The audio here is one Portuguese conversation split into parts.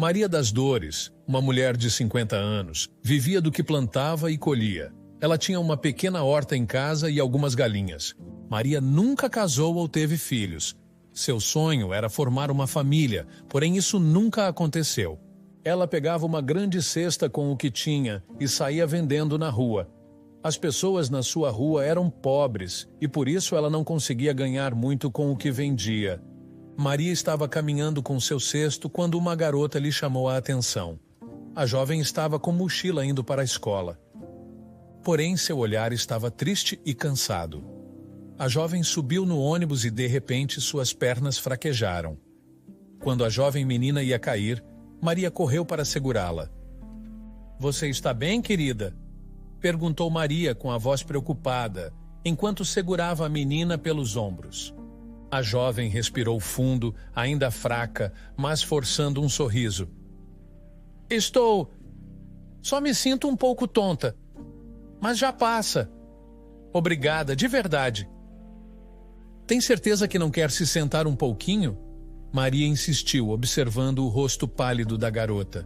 Maria das Dores, uma mulher de 50 anos, vivia do que plantava e colhia. Ela tinha uma pequena horta em casa e algumas galinhas. Maria nunca casou ou teve filhos. Seu sonho era formar uma família, porém isso nunca aconteceu. Ela pegava uma grande cesta com o que tinha e saía vendendo na rua. As pessoas na sua rua eram pobres e por isso ela não conseguia ganhar muito com o que vendia. Maria estava caminhando com seu cesto quando uma garota lhe chamou a atenção. A jovem estava com mochila indo para a escola. Porém, seu olhar estava triste e cansado. A jovem subiu no ônibus e, de repente, suas pernas fraquejaram. Quando a jovem menina ia cair, Maria correu para segurá-la. "Você está bem, querida?" perguntou Maria com a voz preocupada, enquanto segurava a menina pelos ombros. A jovem respirou fundo, ainda fraca, mas forçando um sorriso. Só me sinto um pouco tonta. Mas já passa. Obrigada, de verdade." "Tem certeza que não quer se sentar um pouquinho?" Maria insistiu, observando o rosto pálido da garota.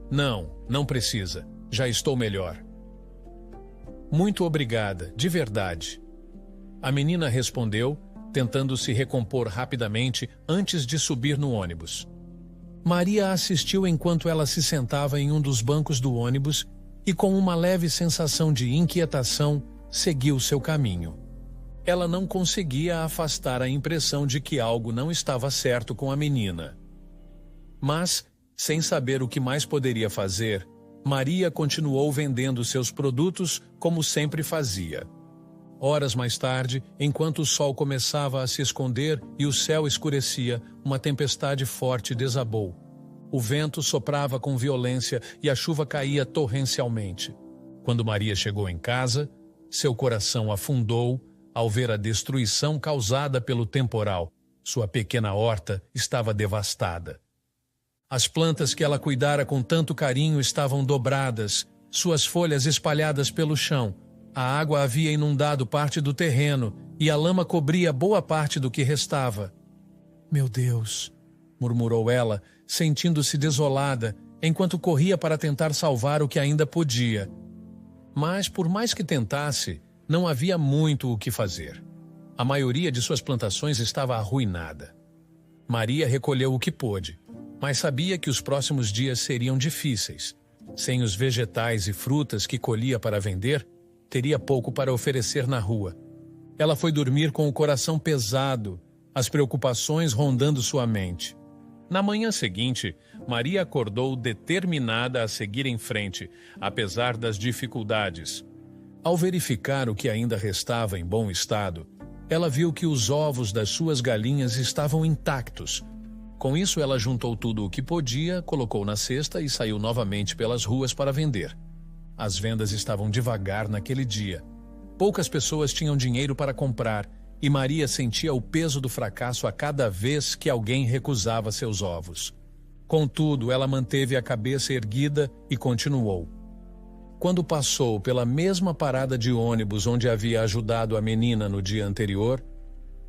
Não precisa. Já estou melhor." "Muito obrigada, de verdade." A menina respondeu, tentando se recompor rapidamente antes de subir no ônibus. Maria assistiu enquanto ela se sentava em um dos bancos do ônibus e, com uma leve sensação de inquietação, seguiu seu caminho. Ela não conseguia afastar a impressão de que algo não estava certo com a menina. Mas, sem saber o que mais poderia fazer, Maria continuou vendendo seus produtos como sempre fazia. Horas mais tarde, enquanto o sol começava a se esconder e o céu escurecia, uma tempestade forte desabou. O vento soprava com violência e a chuva caía torrencialmente. Quando Maria chegou em casa, seu coração afundou ao ver a destruição causada pelo temporal. Sua pequena horta estava devastada. As plantas que ela cuidara com tanto carinho estavam dobradas, suas folhas espalhadas pelo chão. A água havia inundado parte do terreno e a lama cobria boa parte do que restava. "Meu Deus", murmurou ela, sentindo-se desolada, enquanto corria para tentar salvar o que ainda podia. Mas, por mais que tentasse, não havia muito o que fazer. A maioria de suas plantações estava arruinada. Maria recolheu o que pôde, mas sabia que os próximos dias seriam difíceis. Sem os vegetais e frutas que colhia para vender, teria pouco para oferecer na rua. Ela foi dormir com o coração pesado, as preocupações rondando sua mente. Na manhã seguinte, Maria acordou determinada a seguir em frente, apesar das dificuldades. Ao verificar o que ainda restava em bom estado, ela viu que os ovos das suas galinhas estavam intactos. Com isso, ela juntou tudo o que podia, colocou na cesta e saiu novamente pelas ruas para vender. As vendas estavam devagar naquele dia. Poucas pessoas tinham dinheiro para comprar e Maria sentia o peso do fracasso a cada vez que alguém recusava seus ovos. Contudo, ela manteve a cabeça erguida e continuou. Quando passou pela mesma parada de ônibus onde havia ajudado a menina no dia anterior,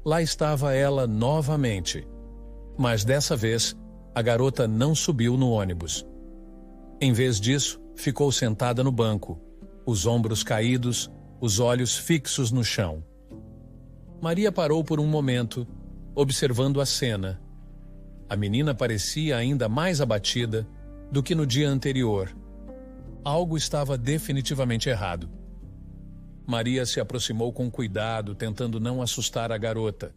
lá estava ela novamente. Mas dessa vez, a garota não subiu no ônibus. Em vez disso, ficou sentada no banco, os ombros caídos, os olhos fixos no chão. Maria parou por um momento, observando a cena. A menina parecia ainda mais abatida do que no dia anterior. Algo estava definitivamente errado. Maria se aproximou com cuidado, tentando não assustar a garota.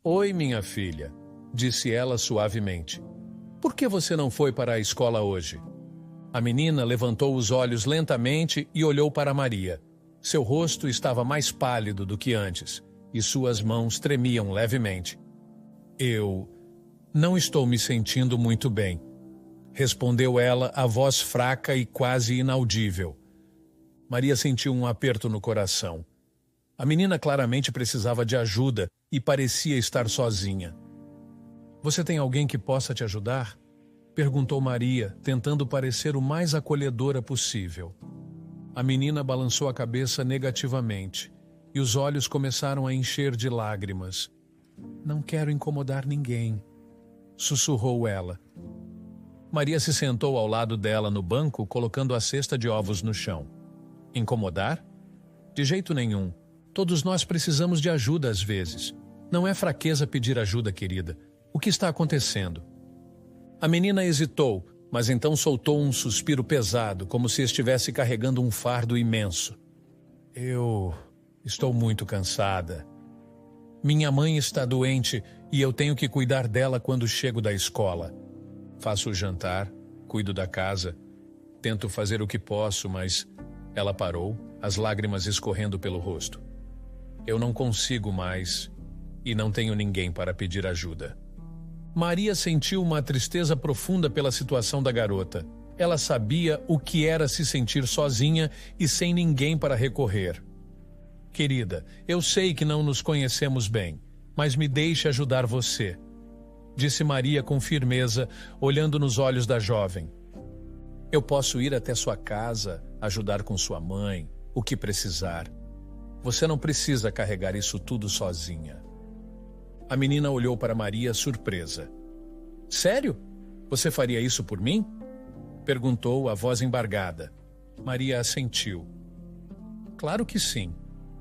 "Oi, minha filha", disse ela suavemente. "Por que você não foi para a escola hoje?" A menina levantou os olhos lentamente e olhou para Maria. Seu rosto estava mais pálido do que antes, e suas mãos tremiam levemente. "Eu não estou me sentindo muito bem", respondeu ela, a voz fraca e quase inaudível. Maria sentiu um aperto no coração. A menina claramente precisava de ajuda e parecia estar sozinha. "Você tem alguém que possa te ajudar?" perguntou Maria, tentando parecer o mais acolhedora possível. A menina balançou a cabeça negativamente e os olhos começaram a encher de lágrimas. "Não quero incomodar ninguém", sussurrou ela. Maria se sentou ao lado dela no banco, colocando a cesta de ovos no chão. Incomodar? De jeito nenhum. Todos nós precisamos de ajuda às vezes. Não é fraqueza pedir ajuda, querida. O que está acontecendo? A menina hesitou, mas então soltou um suspiro pesado, como se estivesse carregando um fardo imenso. Eu estou muito cansada. Minha mãe está doente e eu tenho que cuidar dela quando chego da escola. Faço o jantar, cuido da casa, tento fazer o que posso, mas ela parou, as lágrimas escorrendo pelo rosto. Eu não consigo mais e não tenho ninguém para pedir ajuda. Maria sentiu uma tristeza profunda pela situação da garota. Ela sabia o que era se sentir sozinha e sem ninguém para recorrer. Querida, eu sei que não nos conhecemos bem, mas me deixe ajudar você, disse Maria com firmeza, olhando nos olhos da jovem. Eu posso ir até sua casa, ajudar com sua mãe, o que precisar. Você não precisa carregar isso tudo sozinha. A menina olhou para Maria surpresa. Sério? Você faria isso por mim? Perguntou, a voz embargada. Maria assentiu. Claro que sim.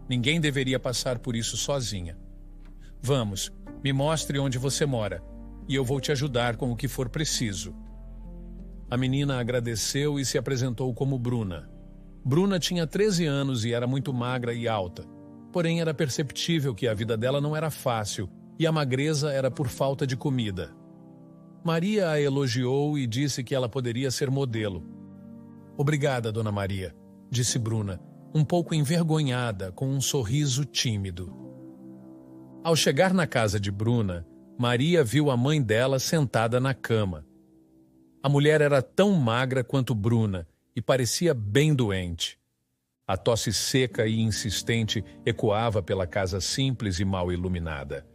Ninguém deveria passar por isso sozinha. Vamos, me mostre onde você mora, e eu vou te ajudar com o que for preciso. A menina agradeceu e se apresentou como Bruna. Bruna tinha 13 anos e era muito magra e alta. Porém, era perceptível que a vida dela não era fácil e a magreza era por falta de comida. Maria a elogiou e disse que ela poderia ser modelo. Obrigada, Dona Maria, disse Bruna, um pouco envergonhada, com um sorriso tímido. Ao chegar na casa de Bruna, Maria viu a mãe dela sentada na cama. A mulher era tão magra quanto Bruna e parecia bem doente. A tosse seca e insistente ecoava pela casa simples e mal iluminada.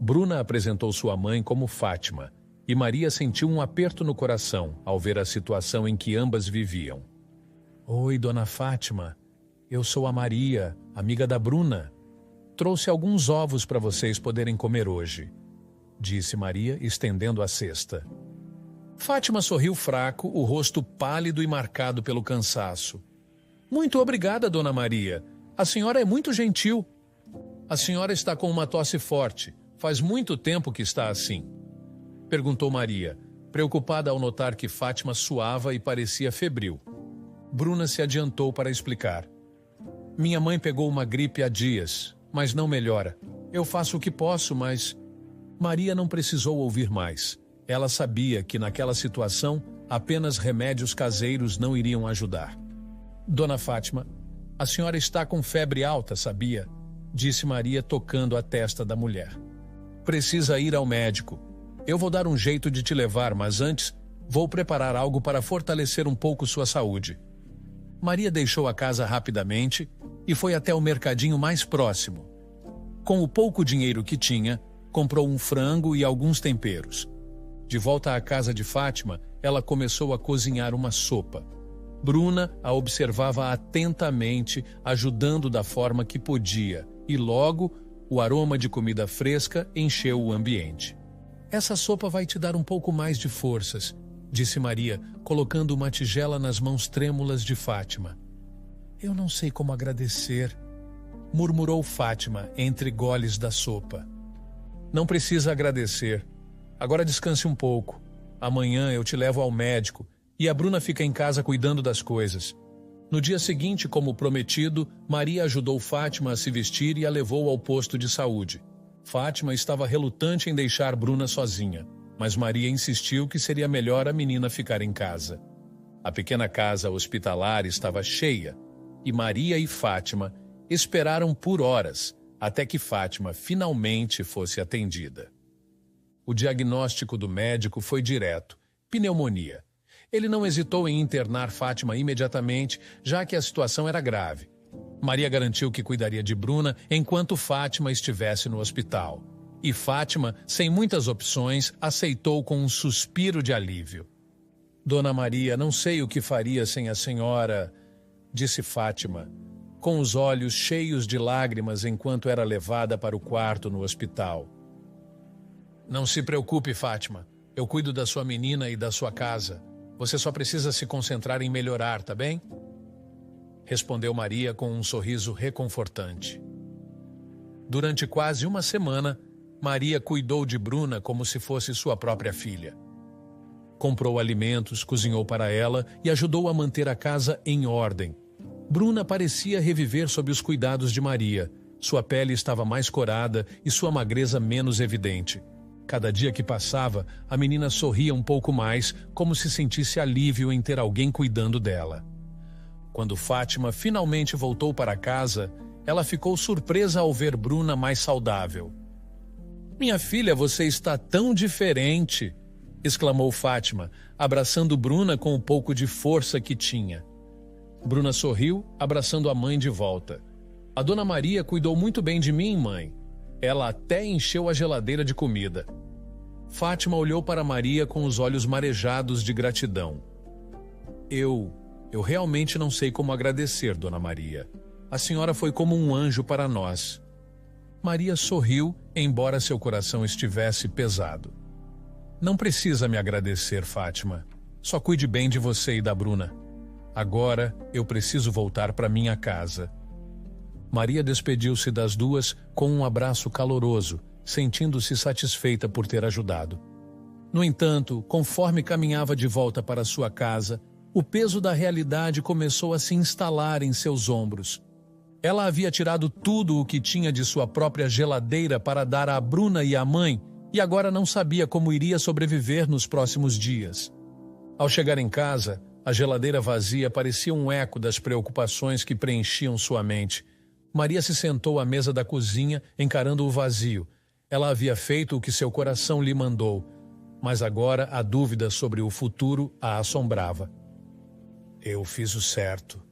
Bruna apresentou sua mãe como Fátima, e Maria sentiu um aperto no coração ao ver a situação em que ambas viviam. Oi, Dona Fátima. Eu sou a Maria, amiga da Bruna. Trouxe alguns ovos para vocês poderem comer hoje, disse Maria, estendendo a cesta. Fátima sorriu fraco, o rosto pálido e marcado pelo cansaço. Muito obrigada, Dona Maria. A senhora é muito gentil. A senhora está com uma tosse forte. Faz muito tempo que está assim. Perguntou Maria, preocupada ao notar que Fátima suava e parecia febril. Bruna se adiantou para explicar. Minha mãe pegou uma gripe há dias, mas não melhora. Eu faço o que posso, mas... Maria não precisou ouvir mais. Ela sabia que naquela situação apenas remédios caseiros não iriam ajudar. Dona Fátima, a senhora está com febre alta, sabia? Disse Maria tocando a testa da mulher. Precisa ir ao médico. Eu vou dar um jeito de te levar, mas antes vou preparar algo para fortalecer um pouco sua saúde. Maria deixou a casa rapidamente e foi até o mercadinho mais próximo. Com o pouco dinheiro que tinha, comprou um frango e alguns temperos. De volta à casa de Fátima, ela começou a cozinhar uma sopa. Bruna a observava atentamente, ajudando da forma que podia, e logo o aroma de comida fresca encheu o ambiente. Essa sopa vai te dar um pouco mais de forças, disse Maria, colocando uma tigela nas mãos trêmulas de Fátima. Eu não sei como agradecer, murmurou Fátima entre goles da sopa. Não precisa agradecer. Agora descanse um pouco. Amanhã eu te levo ao médico e a Bruna fica em casa cuidando das coisas. No dia seguinte, como prometido, Maria ajudou Fátima a se vestir e a levou ao posto de saúde. Fátima estava relutante em deixar Bruna sozinha, mas Maria insistiu que seria melhor a menina ficar em casa. A pequena casa hospitalar estava cheia e Maria e Fátima esperaram por horas até que Fátima finalmente fosse atendida. O diagnóstico do médico foi direto: pneumonia. Ele não hesitou em internar Fátima imediatamente, já que a situação era grave. Maria garantiu que cuidaria de Bruna enquanto Fátima estivesse no hospital. E Fátima, sem muitas opções, aceitou com um suspiro de alívio. Dona Maria, não sei o que faria sem a senhora, disse Fátima, com os olhos cheios de lágrimas enquanto era levada para o quarto no hospital. Não se preocupe, Fátima. Eu cuido da sua menina e da sua casa. Você só precisa se concentrar em melhorar, tá bem? Respondeu Maria com um sorriso reconfortante. Durante quase uma semana, Maria cuidou de Bruna como se fosse sua própria filha. Comprou alimentos, cozinhou para ela e ajudou a manter a casa em ordem. Bruna parecia reviver sob os cuidados de Maria. Sua pele estava mais corada e sua magreza menos evidente. Cada dia que passava, a menina sorria um pouco mais, como se sentisse alívio em ter alguém cuidando dela. Quando Fátima finalmente voltou para casa, ela ficou surpresa ao ver Bruna mais saudável. "Minha filha, você está tão diferente!" exclamou Fátima, abraçando Bruna com um pouco de força que tinha. Bruna sorriu, abraçando a mãe de volta. "A Dona Maria cuidou muito bem de mim, mãe. Ela até encheu a geladeira de comida." Fátima olhou para Maria com os olhos marejados de gratidão. Eu realmente não sei como agradecer, Dona Maria. A senhora foi como um anjo para nós." Maria sorriu, embora seu coração estivesse pesado. "Não precisa me agradecer, Fátima. Só cuide bem de você e da Bruna. Agora eu preciso voltar para minha casa." Maria despediu-se das duas com um abraço caloroso, sentindo-se satisfeita por ter ajudado. No entanto, conforme caminhava de volta para sua casa, o peso da realidade começou a se instalar em seus ombros. Ela havia tirado tudo o que tinha de sua própria geladeira para dar à Bruna e à mãe, e agora não sabia como iria sobreviver nos próximos dias. Ao chegar em casa, a geladeira vazia parecia um eco das preocupações que preenchiam sua mente. Maria se sentou à mesa da cozinha, encarando o vazio. Ela havia feito o que seu coração lhe mandou, mas agora a dúvida sobre o futuro a assombrava. "Eu fiz o certo",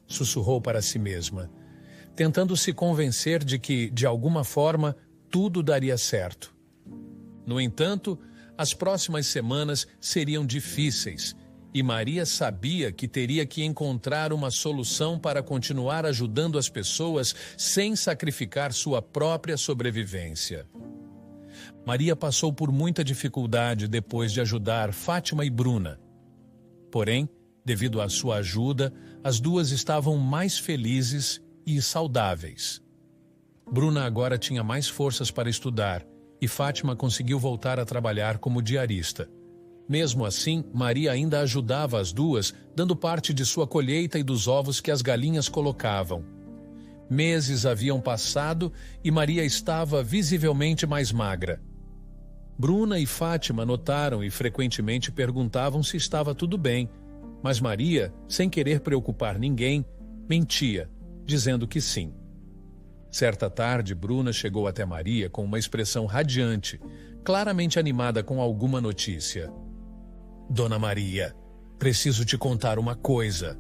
sussurrou para si mesma, tentando se convencer de que, de alguma forma, tudo daria certo. No entanto, as próximas semanas seriam difíceis, e Maria sabia que teria que encontrar uma solução para continuar ajudando as pessoas sem sacrificar sua própria sobrevivência. Maria passou por muita dificuldade depois de ajudar Fátima e Bruna. Porém, devido à sua ajuda, as duas estavam mais felizes e saudáveis. Bruna agora tinha mais forças para estudar e Fátima conseguiu voltar a trabalhar como diarista. Mesmo assim, Maria ainda ajudava as duas, dando parte de sua colheita e dos ovos que as galinhas colocavam. Meses haviam passado e Maria estava visivelmente mais magra. Bruna e Fátima notaram e frequentemente perguntavam se estava tudo bem, mas Maria, sem querer preocupar ninguém, mentia, dizendo que sim. Certa tarde, Bruna chegou até Maria com uma expressão radiante, claramente animada com alguma notícia. "Dona Maria, preciso te contar uma coisa",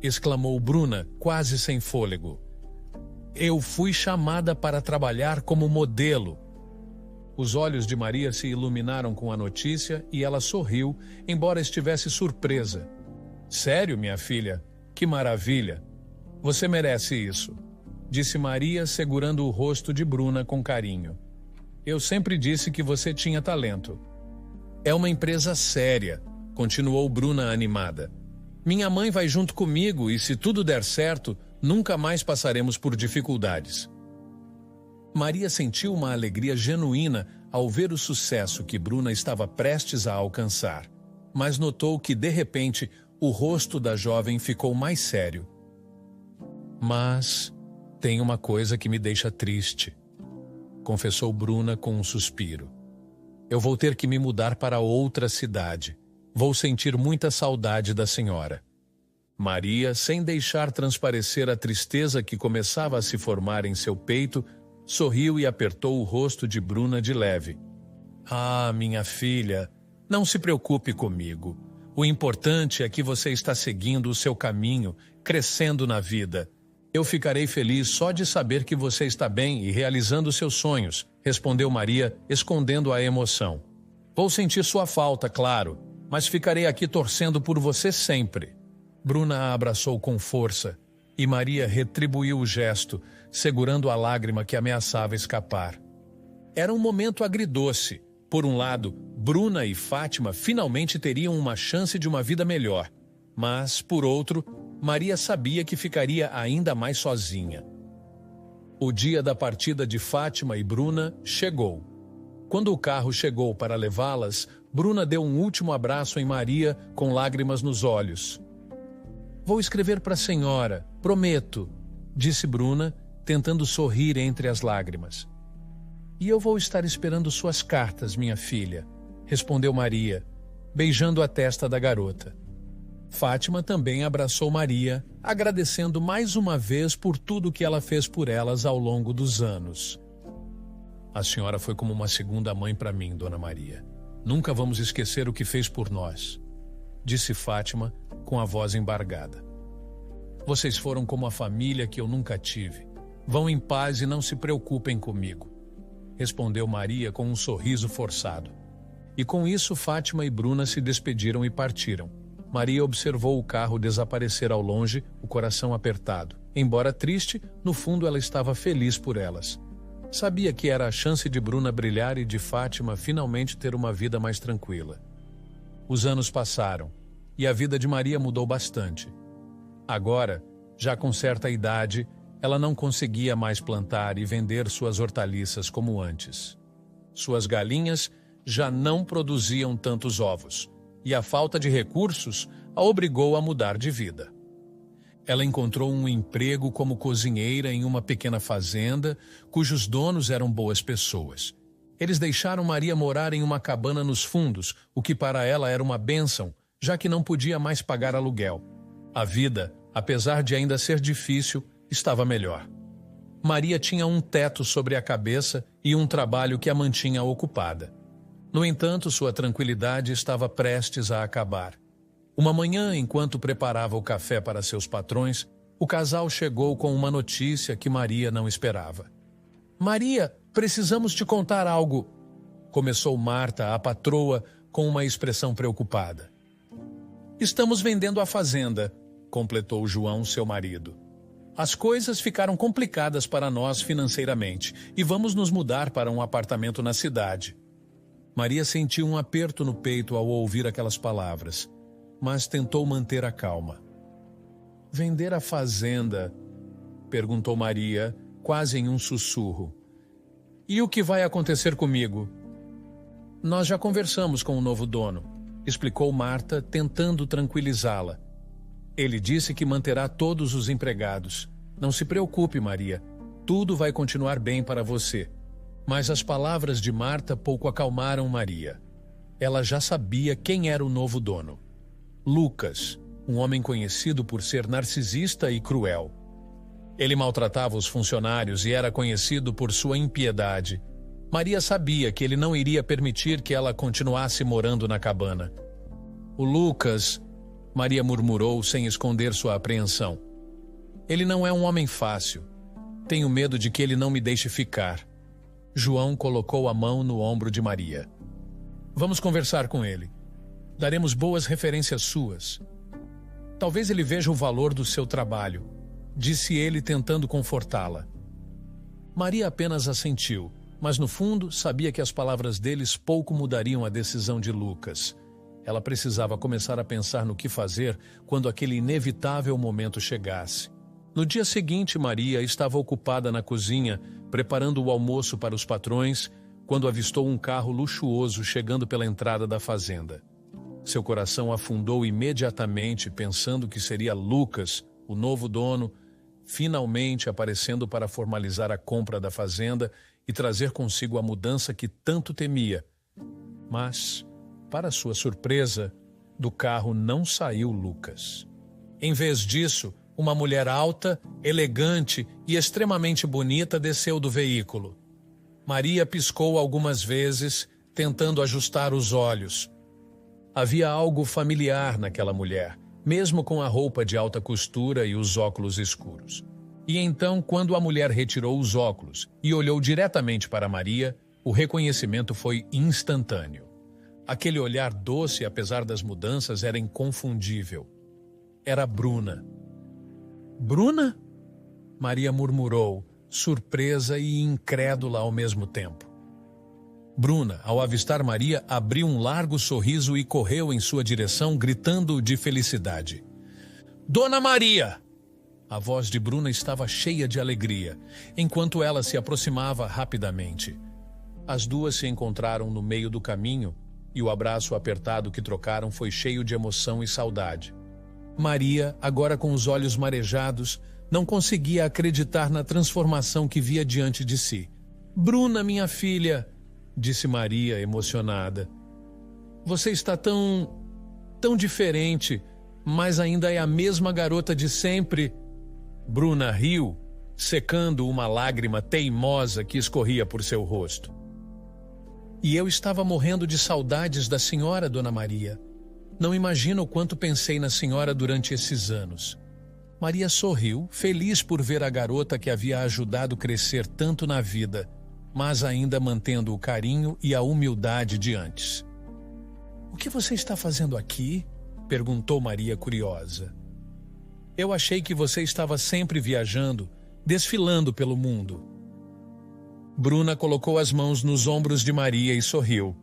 exclamou Bruna, quase sem fôlego. "Eu fui chamada para trabalhar como modelo." Os olhos de Maria se iluminaram com a notícia e ela sorriu, embora estivesse surpresa. "Sério, minha filha? Que maravilha! Você merece isso", disse Maria, segurando o rosto de Bruna com carinho. "Eu sempre disse que você tinha talento." "É uma empresa séria", continuou Bruna animada. "Minha mãe vai junto comigo e, se tudo der certo, nunca mais passaremos por dificuldades." Maria sentiu uma alegria genuína ao ver o sucesso que Bruna estava prestes a alcançar, mas notou que, de repente, o rosto da jovem ficou mais sério. "Mas tem uma coisa que me deixa triste", confessou Bruna com um suspiro. "Eu vou ter que me mudar para outra cidade. Vou sentir muita saudade da senhora." Maria, sem deixar transparecer a tristeza que começava a se formar em seu peito, sorriu e apertou o rosto de Bruna de leve. "Ah, minha filha, não se preocupe comigo. O importante é que você está seguindo o seu caminho, crescendo na vida. Eu ficarei feliz só de saber que você está bem e realizando seus sonhos", respondeu Maria, escondendo a emoção. "Vou sentir sua falta, claro, mas ficarei aqui torcendo por você sempre." Bruna a abraçou com força e Maria retribuiu o gesto, segurando a lágrima que ameaçava escapar. Era um momento agridoce. Por um lado, Bruna e Fátima finalmente teriam uma chance de uma vida melhor. Mas, por outro, Maria sabia que ficaria ainda mais sozinha. O dia da partida de Fátima e Bruna chegou. Quando o carro chegou para levá-las, Bruna deu um último abraço em Maria com lágrimas nos olhos. "Vou escrever para a senhora, prometo", disse Bruna, tentando sorrir entre as lágrimas. "E eu vou estar esperando suas cartas, minha filha", respondeu Maria, beijando a testa da garota. Fátima também abraçou Maria, agradecendo mais uma vez por tudo que ela fez por elas ao longo dos anos. "A senhora foi como uma segunda mãe para mim, Dona Maria. Nunca vamos esquecer o que fez por nós", disse Fátima com a voz embargada. "Vocês foram como a família que eu nunca tive. Vão em paz e não se preocupem comigo", respondeu Maria com um sorriso forçado. E com isso Fátima e Bruna se despediram e partiram. Maria observou o carro desaparecer ao longe, o coração apertado. Embora triste, no fundo ela estava feliz por elas. Sabia que era a chance de Bruna brilhar e de Fátima finalmente ter uma vida mais tranquila. Os anos passaram, e a vida de Maria mudou bastante. Agora, já com certa idade, ela não conseguia mais plantar e vender suas hortaliças como antes. Suas galinhas já não produziam tantos ovos, e a falta de recursos a obrigou a mudar de vida. Ela encontrou um emprego como cozinheira em uma pequena fazenda, cujos donos eram boas pessoas. Eles deixaram Maria morar em uma cabana nos fundos, o que para ela era uma bênção, já que não podia mais pagar aluguel. A vida, apesar de ainda ser difícil, estava melhor. Maria tinha um teto sobre a cabeça e um trabalho que a mantinha ocupada. No entanto, sua tranquilidade estava prestes a acabar. Uma manhã, enquanto preparava o café para seus patrões, o casal chegou com uma notícia que Maria não esperava. "Maria, precisamos te contar algo", começou Marta, a patroa, com uma expressão preocupada. "Estamos vendendo a fazenda", completou João, seu marido. "As coisas ficaram complicadas para nós financeiramente e vamos nos mudar para um apartamento na cidade." Maria sentiu um aperto no peito ao ouvir aquelas palavras, mas tentou manter a calma. "Vender a fazenda?", perguntou Maria, quase em um sussurro. "E o que vai acontecer comigo?" "Nós já conversamos com o novo dono", explicou Marta, tentando tranquilizá-la. "Ele disse que manterá todos os empregados. Não se preocupe, Maria. Tudo vai continuar bem para você." Mas as palavras de Marta pouco acalmaram Maria. Ela já sabia quem era o novo dono. Lucas, um homem conhecido por ser narcisista e cruel. Ele maltratava os funcionários e era conhecido por sua impiedade. Maria sabia que ele não iria permitir que ela continuasse morando na cabana. "O Lucas", Maria murmurou sem esconder sua apreensão. "Ele não é um homem fácil. Tenho medo de que ele não me deixe ficar." João colocou a mão no ombro de Maria. "Vamos conversar com ele. Daremos boas referências suas. Talvez ele veja o valor do seu trabalho", disse ele tentando confortá-la. Maria apenas assentiu, mas no fundo sabia que as palavras deles pouco mudariam a decisão de Lucas. Ela precisava começar a pensar no que fazer quando aquele inevitável momento chegasse. No dia seguinte, Maria estava ocupada na cozinha, preparando o almoço para os patrões, quando avistou um carro luxuoso chegando pela entrada da fazenda. Seu coração afundou imediatamente, pensando que seria Lucas, o novo dono, finalmente aparecendo para formalizar a compra da fazenda e trazer consigo a mudança que tanto temia. Mas, para sua surpresa, do carro não saiu Lucas. Em vez disso, uma mulher alta, elegante e extremamente bonita desceu do veículo. Maria piscou algumas vezes, tentando ajustar os olhos. Havia algo familiar naquela mulher, mesmo com a roupa de alta costura e os óculos escuros. E então, quando a mulher retirou os óculos e olhou diretamente para Maria, o reconhecimento foi instantâneo. Aquele olhar doce, apesar das mudanças, era inconfundível. Era Bruna. "Bruna?", Maria murmurou, surpresa e incrédula ao mesmo tempo. Bruna, ao avistar Maria, abriu um largo sorriso e correu em sua direção, gritando de felicidade. Dona Maria! A voz de Bruna estava cheia de alegria, enquanto ela se aproximava rapidamente. As duas se encontraram no meio do caminho e o abraço apertado que trocaram foi cheio de emoção e saudade. Maria, agora com os olhos marejados, não conseguia acreditar na transformação que via diante de si. Bruna, minha filha, disse Maria, emocionada. Você está tão diferente, mas ainda é a mesma garota de sempre. Bruna riu, secando uma lágrima teimosa que escorria por seu rosto. E eu estava morrendo de saudades da senhora, Dona Maria. Não imagino o quanto pensei na senhora durante esses anos. Maria sorriu, feliz por ver a garota que havia ajudado a crescer tanto na vida, mas ainda mantendo o carinho e a humildade de antes. O que você está fazendo aqui? Perguntou Maria curiosa. Eu achei que você estava sempre viajando, desfilando pelo mundo. Bruna colocou as mãos nos ombros de Maria e sorriu.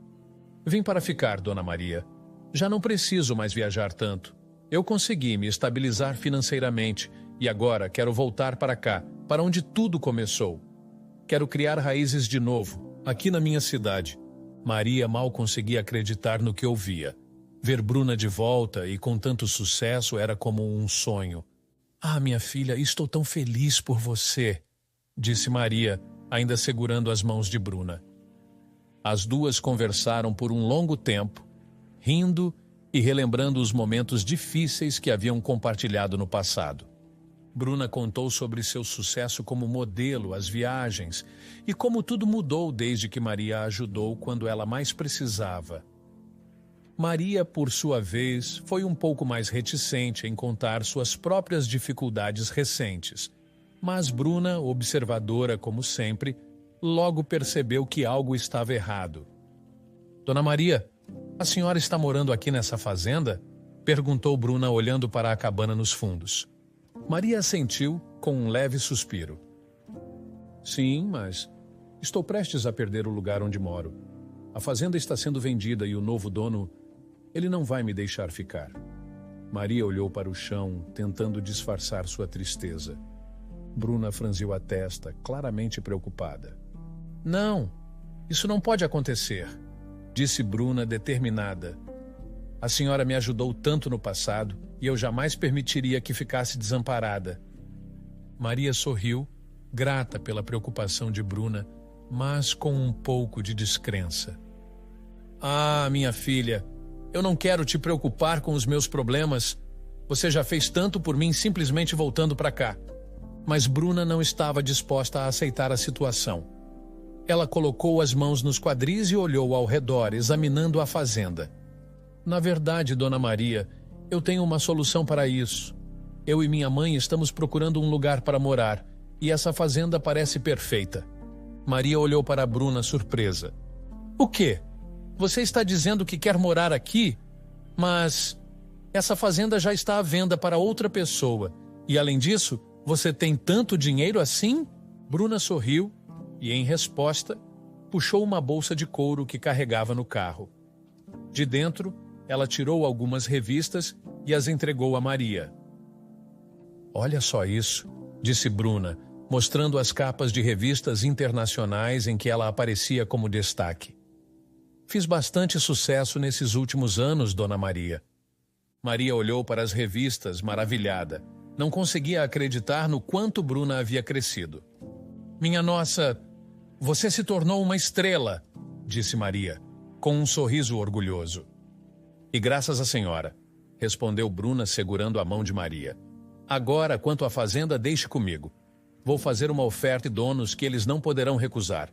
Vim para ficar, Dona Maria. Já não preciso mais viajar tanto. Eu consegui me estabilizar financeiramente e agora quero voltar para cá, para onde tudo começou. Quero criar raízes de novo, aqui na minha cidade. Maria mal conseguia acreditar no que ouvia. Ver Bruna de volta e com tanto sucesso era como um sonho. Ah, minha filha, estou tão feliz por você, disse Maria, ainda segurando as mãos de Bruna. As duas conversaram por um longo tempo, rindo e relembrando os momentos difíceis que haviam compartilhado no passado. Bruna contou sobre seu sucesso como modelo, as viagens e como tudo mudou desde que Maria a ajudou quando ela mais precisava. Maria, por sua vez, foi um pouco mais reticente em contar suas próprias dificuldades recentes, mas Bruna, observadora como sempre, logo percebeu que algo estava errado. Dona Maria, a senhora está morando aqui nessa fazenda? Perguntou Bruna olhando para a cabana nos fundos. Maria assentiu com um leve suspiro. Sim, mas estou prestes a perder o lugar onde moro. A fazenda está sendo vendida e o novo dono, ele não vai me deixar ficar. Maria olhou para o chão, tentando disfarçar sua tristeza. Bruna franziu a testa, claramente preocupada. Não, isso não pode acontecer, disse Bruna determinada. A senhora me ajudou tanto no passado e eu jamais permitiria que ficasse desamparada. Maria sorriu, grata pela preocupação de Bruna, mas com um pouco de descrença. Ah, minha filha, eu não quero te preocupar com os meus problemas. Você já fez tanto por mim simplesmente voltando para cá. Mas Bruna não estava disposta a aceitar a situação. Ela colocou as mãos nos quadris e olhou ao redor, examinando a fazenda. Na verdade, Dona Maria, eu tenho uma solução para isso. Eu e minha mãe estamos procurando um lugar para morar, e essa fazenda parece perfeita. Maria olhou para Bruna surpresa. O quê? Você está dizendo que quer morar aqui? Mas essa fazenda já está à venda para outra pessoa. E além disso, você tem tanto dinheiro assim? Bruna sorriu e, em resposta, puxou uma bolsa de couro que carregava no carro. De dentro, ela tirou algumas revistas e as entregou a Maria. Olha só isso, disse Bruna, mostrando as capas de revistas internacionais em que ela aparecia como destaque. Fiz bastante sucesso nesses últimos anos, Dona Maria. Maria olhou para as revistas, maravilhada. Não conseguia acreditar no quanto Bruna havia crescido. Minha nossa, você se tornou uma estrela, disse Maria, com um sorriso orgulhoso. E graças à senhora, respondeu Bruna segurando a mão de Maria. Agora, quanto à fazenda, deixe comigo. Vou fazer uma oferta e donos que eles não poderão recusar.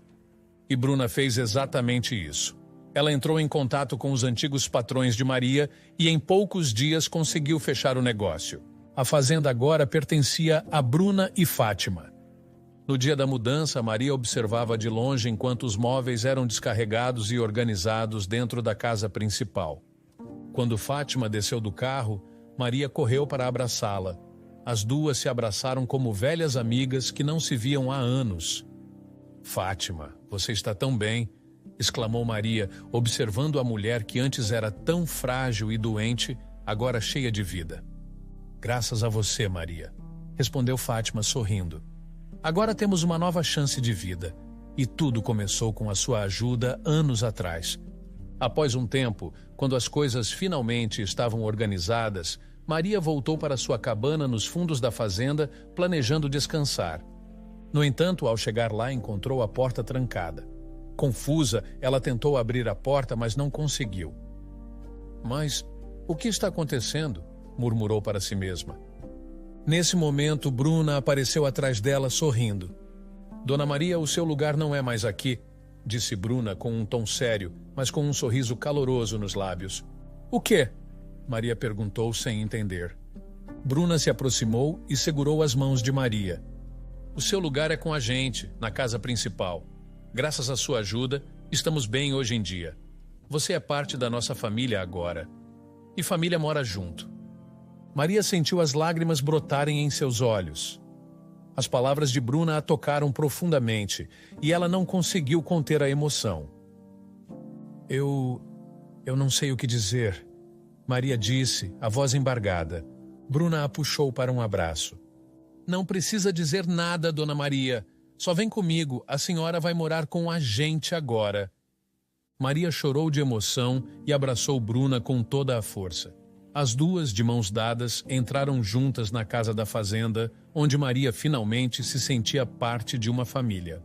E Bruna fez exatamente isso. Ela entrou em contato com os antigos patrões de Maria e em poucos dias conseguiu fechar o negócio. A fazenda agora pertencia a Bruna e Fátima. No dia da mudança, Maria observava de longe enquanto os móveis eram descarregados e organizados dentro da casa principal. Quando Fátima desceu do carro, Maria correu para abraçá-la. As duas se abraçaram como velhas amigas que não se viam há anos. Fátima, você está tão bem. exclamou Maria, observando a mulher que antes era tão frágil e doente, agora cheia de vida. Graças a você, Maria, respondeu Fátima sorrindo. Agora temos uma nova chance de vida, e tudo começou com a sua ajuda anos atrás. Após um tempo, quando as coisas finalmente estavam organizadas, Maria voltou para sua cabana nos fundos da fazenda, planejando descansar. No entanto, ao chegar lá, encontrou a porta trancada. Confusa, ela tentou abrir a porta, mas não conseguiu. Mas o que está acontecendo? Murmurou para si mesma. Nesse momento, Bruna apareceu atrás dela, sorrindo. Dona Maria, o seu lugar não é mais aqui, disse Bruna com um tom sério, mas com um sorriso caloroso nos lábios. O quê? Maria perguntou sem entender. Bruna se aproximou e segurou as mãos de Maria. O seu lugar é com a gente, na casa principal. Graças à sua ajuda, estamos bem hoje em dia. Você é parte da nossa família agora. E família mora junto. Maria sentiu as lágrimas brotarem em seus olhos. As palavras de Bruna a tocaram profundamente e ela não conseguiu conter a emoção. Eu não sei o que dizer, Maria disse, a voz embargada. Bruna a puxou para um abraço. Não precisa dizer nada, Dona Maria. Só vem comigo, a senhora vai morar com a gente agora. Maria chorou de emoção e abraçou Bruna com toda a força. As duas, de mãos dadas, entraram juntas na casa da fazenda, onde Maria finalmente se sentia parte de uma família.